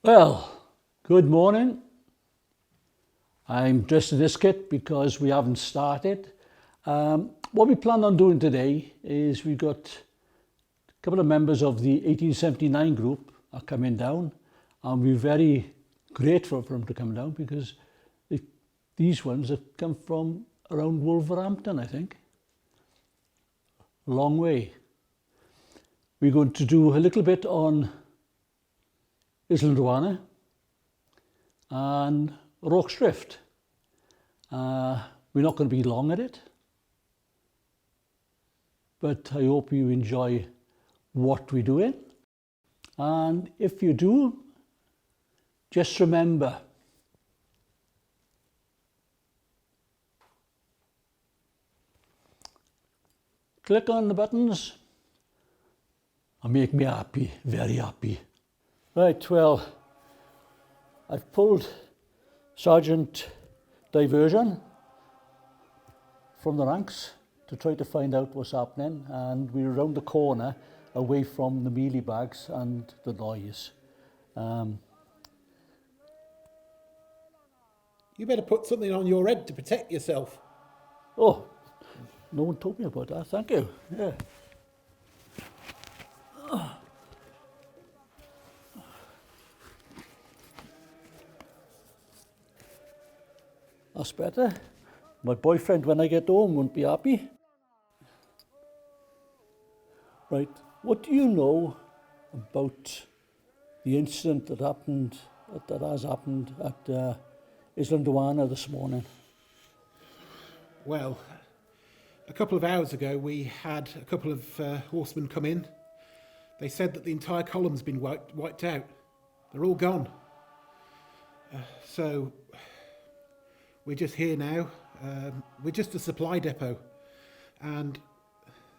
Well, good morning. I'm dressed in this kit because we haven't started. What we plan on doing today is we've got a couple of members of the 1879 group are coming down, and we're very grateful for them to come down because these ones have come from around Wolverhampton, I think. A long way. We're going to do a little bit on Islandwana and Rocks Drift. We're not going to be long at it, but I hope you enjoy what we're doing. And if you do, just remember, click on the buttons and make me happy, very happy. Right, well, I've pulled Sergeant Diversion from the ranks to try to find out what's happening, and we're around the corner away from the mealie bags and the noise. You better put something on your head to protect yourself. Oh, no one told me about that, thank you. Yeah. That's better. My boyfriend, when I get home, won't be happy. Right, what do you know about the incident that has happened at Islandwana this morning? Well, a couple of hours ago we had a couple of horsemen come in. They said that the entire column's been wiped out. They're all gone. So we're just here now. We're just a supply depot, and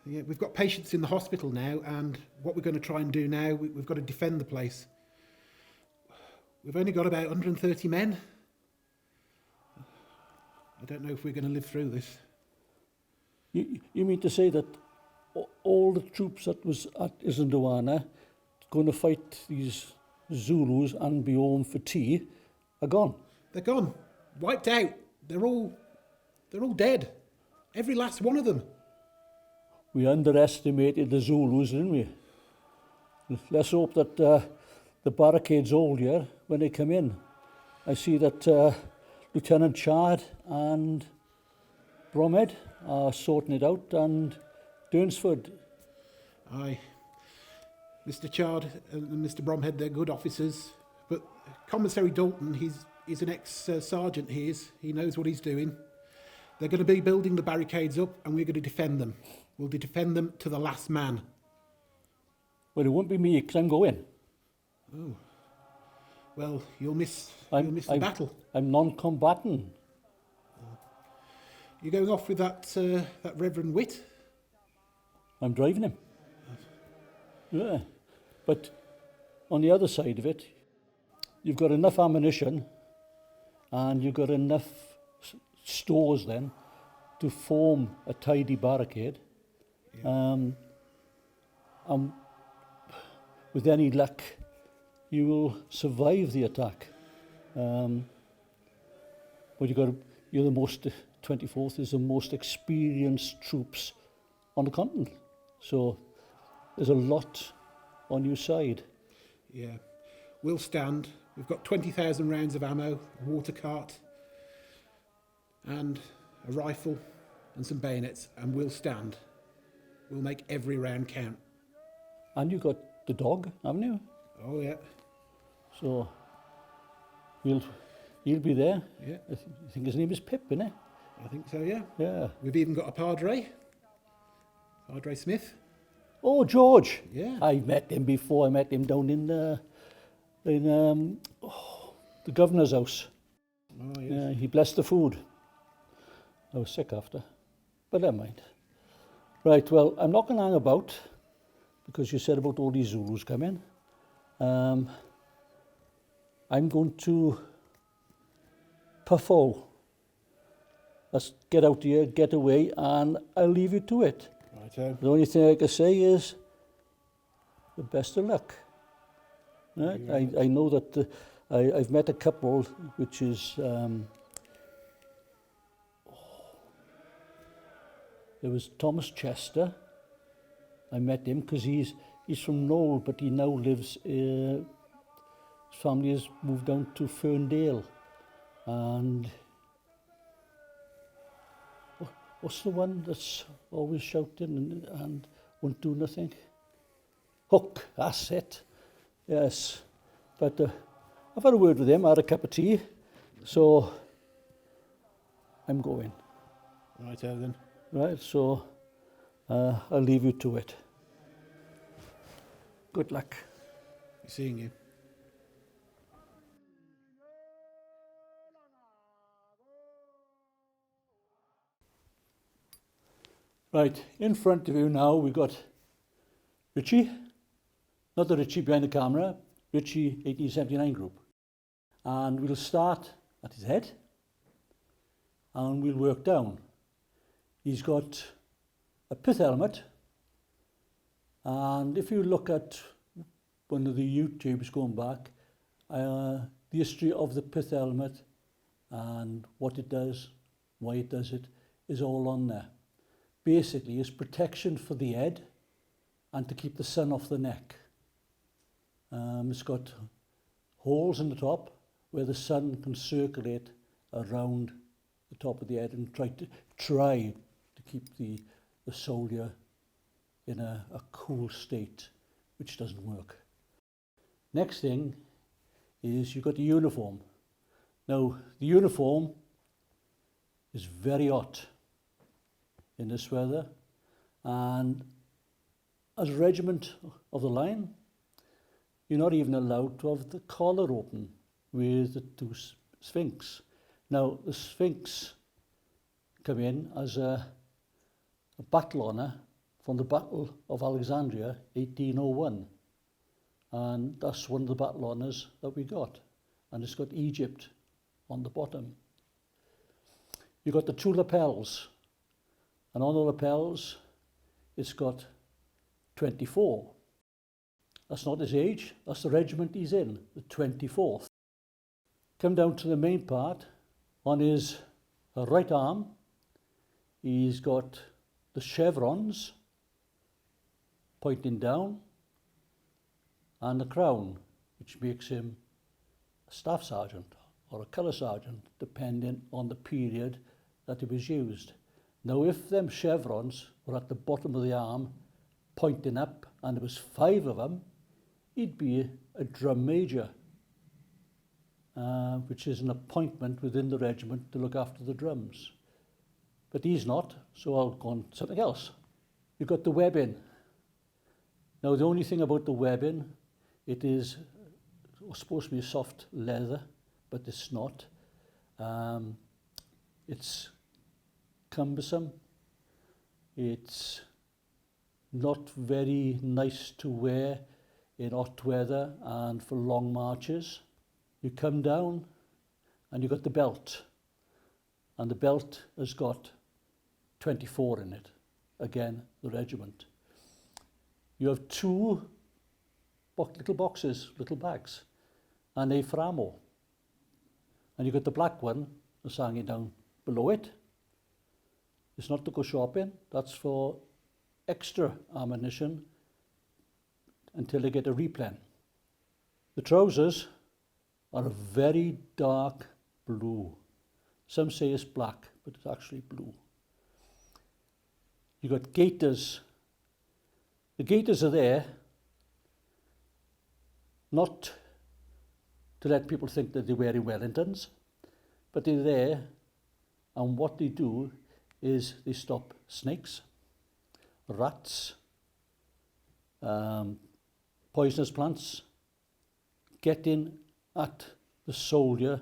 yeah, we've got patients in the hospital now, and what we're going to try and do now, we've got to defend the place. We've only got about 130 men. I don't know if we're going to live through this. You mean to say that all the troops that was at Islandwana going to fight these Zulus and be home for tea are gone? They're gone, wiped out. They're all dead. Every last one of them. We underestimated the Zulus, didn't we? Let's hope that the barricades hold here when they come in. I see that Lieutenant Chard and Bromhead are sorting it out, and Durnsford. Aye. Mr. Chard and Mr. Bromhead, they're good officers, but Commissary Dalton, he's an ex-sergeant, he knows what he's doing. They're going to be building the barricades up, and we're going to defend them. We'll defend them to the last man. Well, it won't be me, because I'm going. Oh. Well, you'll miss the battle. I'm non-combatant. You're going off with that Reverend Witt? I'm driving him. Yeah. But on the other side of it, you've got enough ammunition and you've got enough stores then to form a tidy barricade. Yeah. And with any luck, you will survive the attack. But you're the most, 24th is the most experienced troops on the continent. So there's a lot on your side. Yeah, we'll stand. We've got 20,000 rounds of ammo, a water cart, and a rifle, and some bayonets, and we'll stand. We'll make every round count. And you've got the dog, haven't you? Oh, yeah. So you'll be there. Yeah. I think his name is Pip, isn't it? I think so, yeah. Yeah. We've even got a Padre Smith. Oh, George. Yeah. I met him before. I met him down in the governor's house. Oh, yes. Yeah, he blessed the food. I was sick after, but never mind. Right, well, I'm not going to hang about because you said about all these Zulus coming. I'm going to puffo. Let's get out here, get away, and I'll leave you to it. Righto. The only thing I can say is the best of luck. Right? Thank you I know that I've met a couple which is, there was Thomas Chester. I met him because he's from Knoll, but he now lives, his family has moved down to Ferndale. And what's the one that's always shouting and won't do nothing? Hook, that's it. Yes. But I've had a word with him, I had a cup of tea, so I'm going. Right, then. Right, so I'll leave you to it. Good luck. Be seeing you. Right, in front of you now we've got Richie, not the Richie behind the camera, Richie 1879 group. And we'll start at his head and we'll work down. He's got a pith helmet, and if you look at one of the YouTubes going back, the history of the pith helmet and what it does, why it does it, is all on there. Basically, it's protection for the head and to keep the sun off the neck. It's got holes in the top where the sun can circulate around the top of the head and try to keep the soldier in a cool state, which doesn't work. Next thing is you've got the uniform. Now, the uniform is very hot in this weather, and as a regiment of the line, you're not even allowed to have the collar open with the two Sphinx. Now, the Sphinx come in as a battle honour from the Battle of Alexandria, 1801. And that's one of the battle honours that we got. And it's got Egypt on the bottom. You've got the two lapels. And on the lapels, it's got 24. That's not his age, that's the regiment he's in, the 24th. Come down to the main part. On his right arm, he's got the chevrons pointing down and the crown, which makes him a staff sergeant or a colour sergeant, depending on the period that it was used. Now, if them chevrons were at the bottom of the arm pointing up and there was 5 of them, he'd be a drum major, which is an appointment within the regiment to look after the drums. But he's not, so I'll go on to something else. You've got the webbing. Now, the only thing about the webbing, it is supposed to be a soft leather, but it's not. It's cumbersome. It's not very nice to wear in hot weather and for long marches. You come down and you've got the belt, and the belt has got 24 in it. Again, the regiment. You have 2 little boxes, little bags, and a for ammo. And you've got the black one that's hanging down below it. It's not to go shopping, that's for extra ammunition until they get a replen. The trousers are a very dark blue. Some say it's black, but it's actually blue. You've got gaiters. The gaiters are there not to let people think that they're wearing Wellingtons, but they're there, and what they do is they stop snakes, rats, poisonous plants getting at the soldier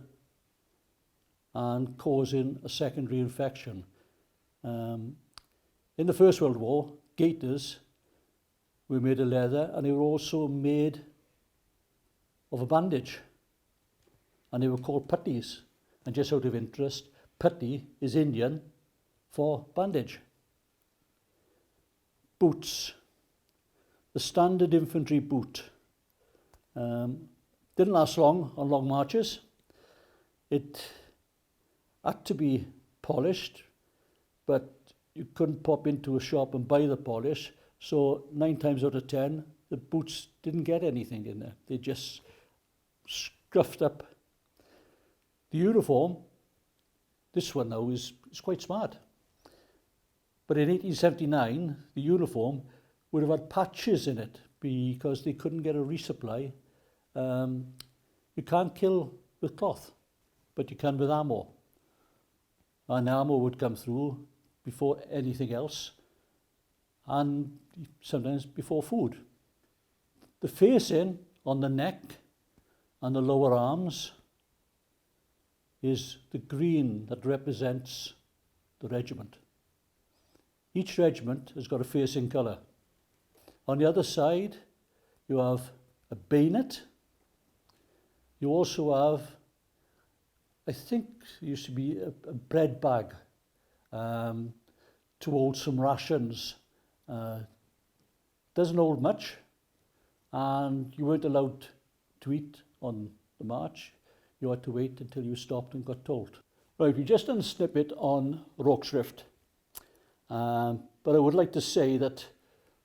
and causing a secondary infection. In the First World War, gaiters were made of leather, and they were also made of a bandage, and they were called puttees. And just out of interest, putty is Indian for bandage. Boots. The standard infantry boot Didn't last long on long marches. It had to be polished, but you couldn't pop into a shop and buy the polish. So 9 times out of 10, the boots didn't get anything in there. They just scuffed up. The uniform, this one now is quite smart. But in 1879, the uniform would have had patches in it because they couldn't get a resupply. You can't kill with cloth, but you can with ammo. And ammo would come through before anything else, and sometimes before food. The facing on the neck and the lower arms is the green that represents the regiment. Each regiment has got a facing colour. On the other side, you have a bayonet. You also have, I think it used to be a bread bag to hold some rations. Doesn't hold much, and you weren't allowed to eat on the march. You had to wait until you stopped and got told. Right, we just done a snippet on Rockshrift, but I would like to say that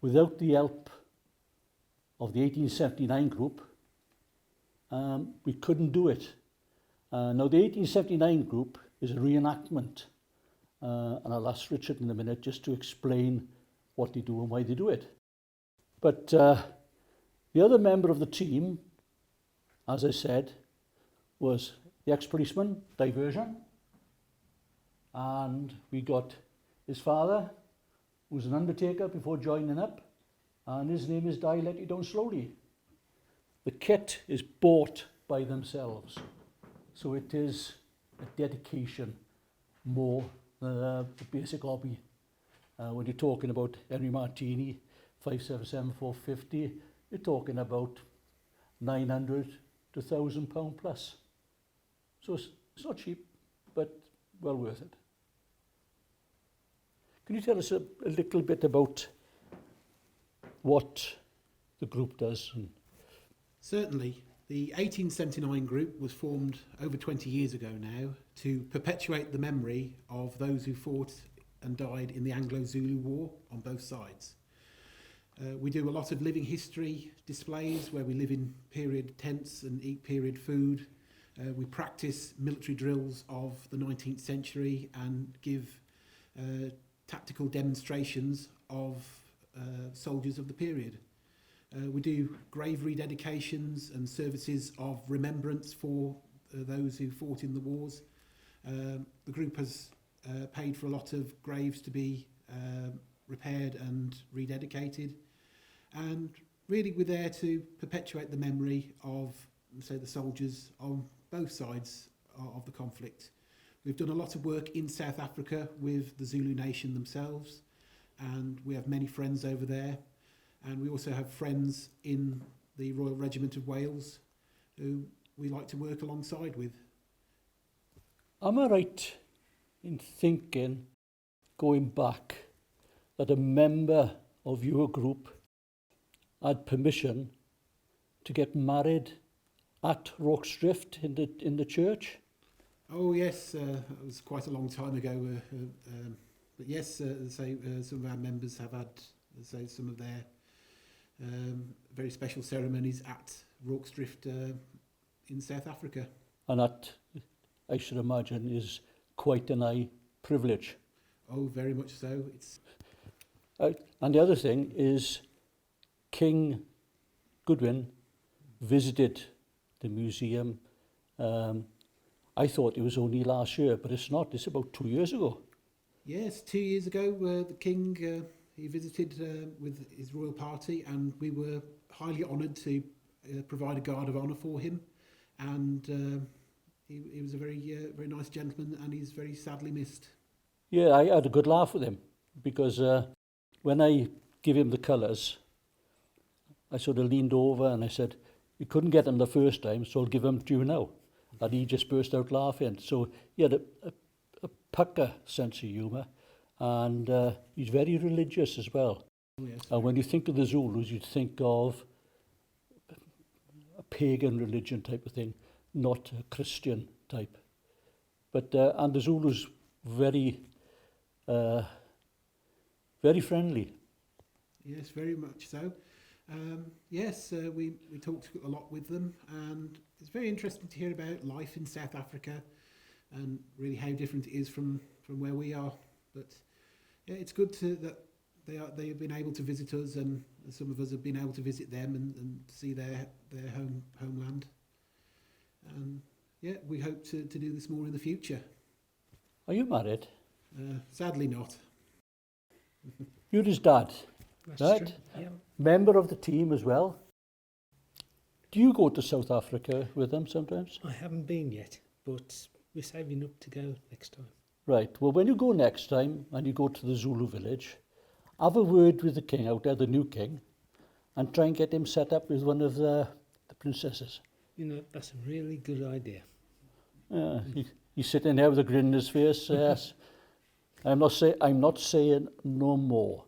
without the help of the 1879 group, we couldn't do it. Now the 1879 group is a reenactment, and I'll ask Richard in a minute just to explain what they do and why they do it. But the other member of the team, as I said, was the ex-policeman, Diversion, and we got his father, who was an undertaker before joining up, and his name is Die Let You Down Slowly. The kit is bought by themselves, so it is a dedication more than the basic hobby. When you're talking about Henry Martini, 577 450, you're talking about 900 to £1,000 plus. So it's not cheap, but well worth it. Can you tell us a little bit about what the group does? Certainly. The 1879 group was formed over 20 years ago now to perpetuate the memory of those who fought and died in the Anglo-Zulu War on both sides. We do a lot of living history displays where we live in period tents and eat period food. We practice military drills of the 19th century and give tactical demonstrations of soldiers of the period. We do grave rededications and services of remembrance for those who fought in the wars. The group has paid for a lot of graves to be repaired and rededicated, and really we're there to perpetuate the memory of, say, the soldiers on both sides of the conflict. We've done a lot of work in South Africa with the Zulu Nation themselves, and we have many friends over there, and we also have friends in the Royal Regiment of Wales who we like to work alongside with. Am I right in thinking, going back, that a member of your group had permission to get married at Rockshrift in the church? Oh yes, it was quite a long time ago. But yes, some of our members have had some of their very special ceremonies at Rockshrift in South Africa. And that, I should imagine, is quite an high privilege. Oh, very much so. It's and the other thing is King Goodwin visited the museum. I thought it was only last year, but it's not. It's about 2 years ago. Yes, 2 years ago, the King, he visited with his royal party, and we were highly honoured to provide a guard of honour for him. And he was a very nice gentleman, and he's very sadly missed. Yeah, I had a good laugh with him, because when I give him the colours, I sort of leaned over and I said, you couldn't get them the first time, so I'll give them to you now. And he just burst out laughing. So he had a pucker sense of humour, and he's very religious as well. Oh, yes. And when you think of the Zulus, you'd think of a pagan religion type of thing, not a Christian type. But and the Zulus very very friendly. Yes, very much so. Yes, we talked a lot with them, and it's very interesting to hear about life in South Africa and really how different it is from where we are. But yeah, it's good that they have been able to visit us, and some of us have been able to visit them and see their homeland. And yeah, we hope to do this more in the future. Are you married? Sadly not. You're his dad, That's right? true. Yeah. Member of the team as well. Do you go to South Africa with them sometimes? I haven't been yet, but we're saving up to go next time. Right. Well, when you go next time and you go to the Zulu village, have a word with the king out there, the new king, and try and get him set up with one of the princesses. You know, that's a really good idea. He's sitting there with a grin on his face. Yes. I'm not saying no more.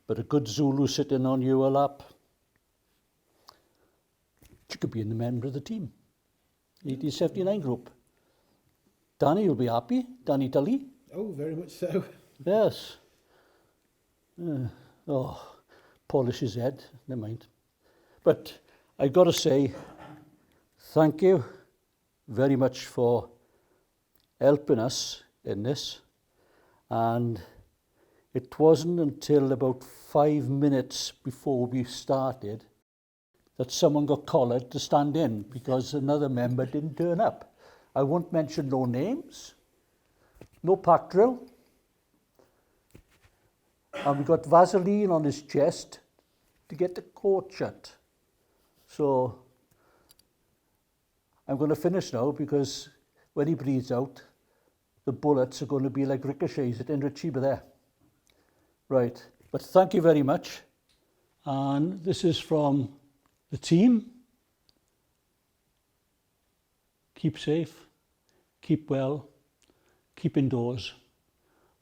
But a good Zulu sitting on your lap, you could be in the member of the team. 1879 group. Danny will be happy. Danny Tully. Oh, very much so. Yes. Polish his head. Never mind. But I've got to say, thank you very much for helping us in this. And it wasn't until about 5 minutes before we started that someone got collared to stand in because another member didn't turn up. I won't mention no names, no pack drill, and we got Vaseline on his chest to get the coat shut. So I'm going to finish now because when he breathes out, the bullets are going to be like ricochets at Indrachiba there. Right, but thank you very much. And this is from the team. Keep safe, keep well, keep indoors,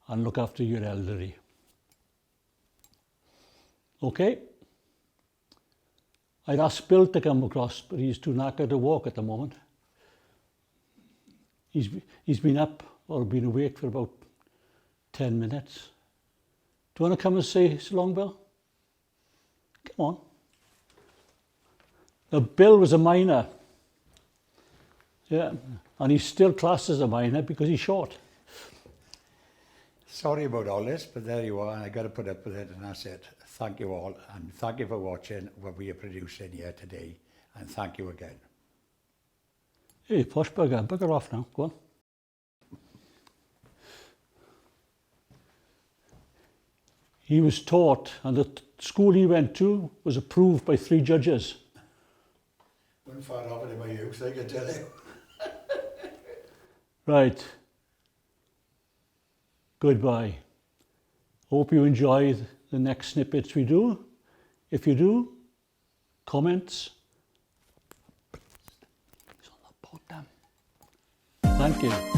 and look after your elderly. Okay? I'd asked Bill to come across, but he's too knackered to walk at the moment. He's been up or been awake for about 10 minutes. Do you want to come and say so long, Bill? Come on. Now, Bill was a miner. Yeah, and he's still classed as a miner because he's short. Sorry about all this, but there you are, and I got to put up with it, and that's it. Thank you all, and thank you for watching what we are producing here today, and thank you again. Hey, posh bugger, bugger off now, go on. He was taught, and the school he went to was approved by 3 judges. Wasn't far off it in my youth, I can tell you. Right. Goodbye. Hope you enjoy the next snippets we do. If you do, comments. Thank you.